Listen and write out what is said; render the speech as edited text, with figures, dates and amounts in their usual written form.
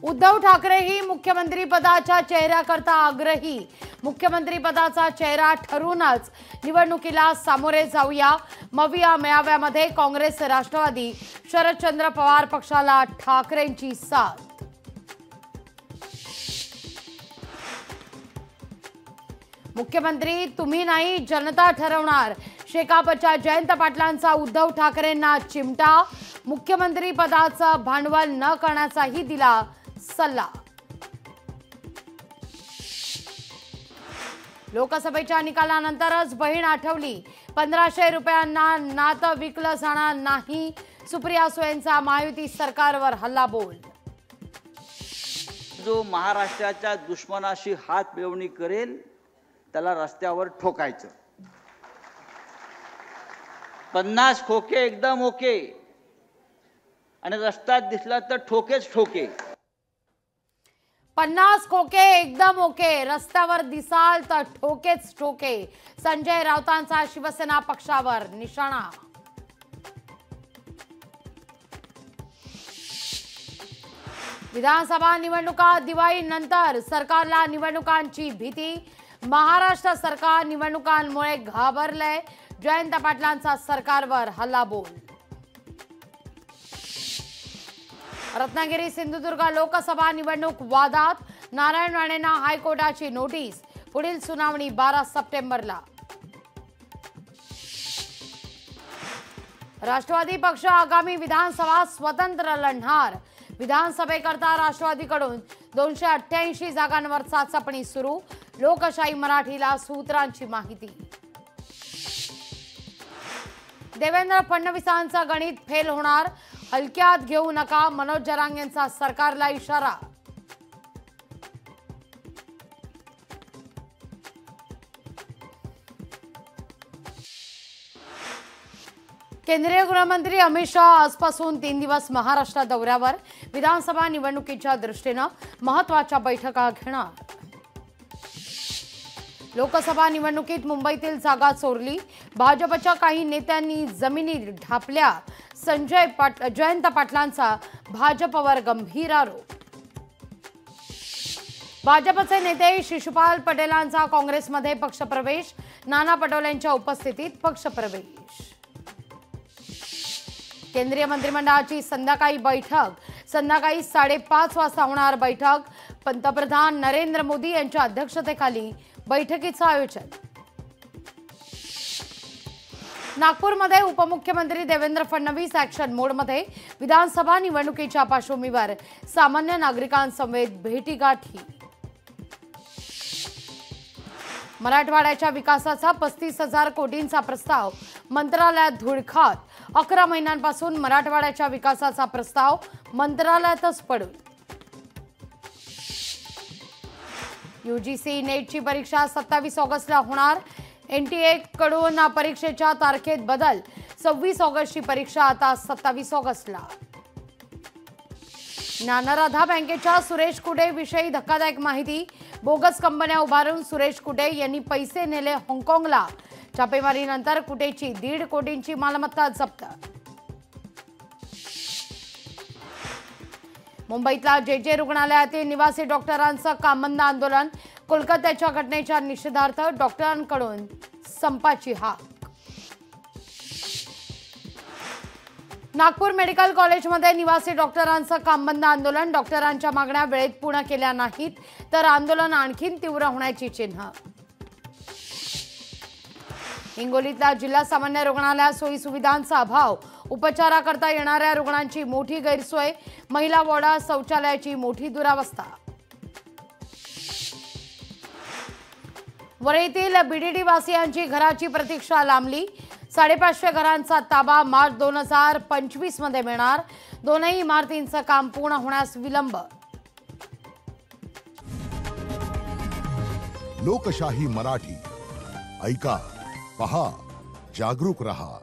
उद्धव ठाकरेही मुख्यमंत्री पदाच्या चेहऱ्याकरता आग्रही। मुख्यमंत्री पदाचा चेहरा ठरूनच निवडणुकीला सामोरे जाऊया। मविया मेळाव्यामध्ये काँग्रेस राष्ट्रवादी शरदचंद्र पवार पक्षाला ठाकरेंची साथ। मुख्यमंत्री तुम्ही नाही जनता ठरवणार। शेकापच्या जयंत पाटलांचा उद्धव ठाकरेंना चिमटा। मुख्यमंत्री पदाचं भांडवल न करण्याचाही दिला सल्ला। लोकसभेच्या निकालानंतरच बहीण आठवली। 1500 रुपयांना नातं विकलं जाणार नाही। सुप्रिया सुळेंचा महायुती सरकारवर हल्लाबोल। जो महाराष्ट्राच्या दुश्मनाशी हात मिळवणी करेल त्याला रस्त्यावर ठोकायचं। 50 खोके एकदम ओके आणि रस्त्यात दिसला तर ठोकेच ठोके। 50 खोके एकदम ओके, रस्त्यावर दिसाल तर ठोकेच ठोके। संजय राऊतांचा शिवसेना पक्षावर निशाणा। विधानसभा निवडणुका दिवाळीनंतर सरकारला निवडणुकांची भीती। महाराष्ट्र सरकार निवडणुकांमुळे घाबरलंय। जयंत पाटलांचा सरकारवर हल्लाबोल। रत्नागिरी सिंधुदुर्ग लोकसभा निवडणूक वादात। नारायण राणेंना हायकोर्टाची नोटीस। पुढील सुनावणी 12 सप्टेंबरला। राष्ट्रवादी पक्ष आगामी विधानसभा स्वतंत्र लढणार। विधानसभेकरता राष्ट्रवादीकडून 288 जागांवर चाचपणी सुरू। लोकशाही मराठीला सूत्रांची माहिती। देवेंद्र फडणवीसांचं गणित फेल होणार। हलक्यात घेऊ नका, मनोज जरांगेंचा सरकारला इशारा। केंद्रीय गृहमंत्री अमित शाह आजपासून 3 दिवस महाराष्ट्र दौऱ्यावर। विधानसभा निवडणुकीच्या दृष्टीने महत्त्वाच्या बैठका घेणार। लोकसभा निवडणुकीत मुंबईतील जागा चोरली। भाजपच्या काही नेत्यांनी जमिनी ढापल्या। जयंत पाटलांचा भाजपवर गंभीर आरोप। भाजपचे नेते शिशुपाल पटेलांचा काँग्रेसमध्ये पक्षप्रवेश। नाना पटोलेंच्या उपस्थितीत पक्षप्रवेश। केंद्रीय मंत्रिमंडळाची संध्याकाळी बैठक। संध्याकाळी 5:30 वाजता होणार बैठक। पंतप्रधान नरेंद्र मोदी यांच्या अध्यक्षतेखाली बैठकीचं आयोजन। नागपूरमध्ये उपमुख्यमंत्री देवेंद्र फडणवीस ॲक्शन मोडमध्ये। विधानसभा निवडणुकीच्या पार्श्वभूमीवर सामान्य नागरिकांसमवेत भेटीगाठी। मराठवाड्याच्या विकासाचा 35,000 कोटींचा प्रस्ताव मंत्रालयात धुळखात। 11 महिन्यांपासून मराठवाड्याच्या विकासाचा प्रस्ताव मंत्रालयातच पडून। यूजीसी नेटची परीक्षा 27 ऑगस्टला होणार। एनटीए कडून परीक्षेच्या तारखेत बदल। 26 ऑगस्टची परीक्षा आता 27 ऑगस्टला। ज्ञानराधा बँकेच्या सुरेश कुटे विषयी धक्कादायक माहिती। बोगस कंपन्या उभारून सुरेश कुटे यांनी पैसे नेले हाँगकाँगला। छापेमारीनंतर कुटेची 1.5 कोटींची मालमत्ता जप्त। मुंबईतल्या जे रुग्णालयातील निवासी डॉक्टरांचं काम बंद आंदोलन। कोलकात्याच्या घटनेच्या निषेधार्थ डॉक्टरांकडून संपाची हाक। नागपूर मेडिकल कॉलेजमध्ये निवासी डॉक्टरांचं काम बंद आंदोलन। डॉक्टरांच्या मागण्या वेळेत पूर्ण केल्या नाहीत तर आंदोलन आणखीन तीव्र होण्याची चिन्ह। हिंगोलीतल्या जिल्हा सामान्य रुग्णालयात सोयी सुविधांचा अभाव। उपचाराकरता येणाऱ्या रुग्णांची मोठी गैरसोय। महिला वॉर्डात शौचालयाची मोठी दुरावस्था। वरळीतील बीडीडी वासियांची घराची प्रतीक्षा लांबली। 550 घरांचा ताबा मार्च 2025 मध्ये मिळणार। दोनही इमारतींचं काम पूर्ण होण्यास विलंब। लोकशाही मराठी ऐका, पहा, जागरूक रहा।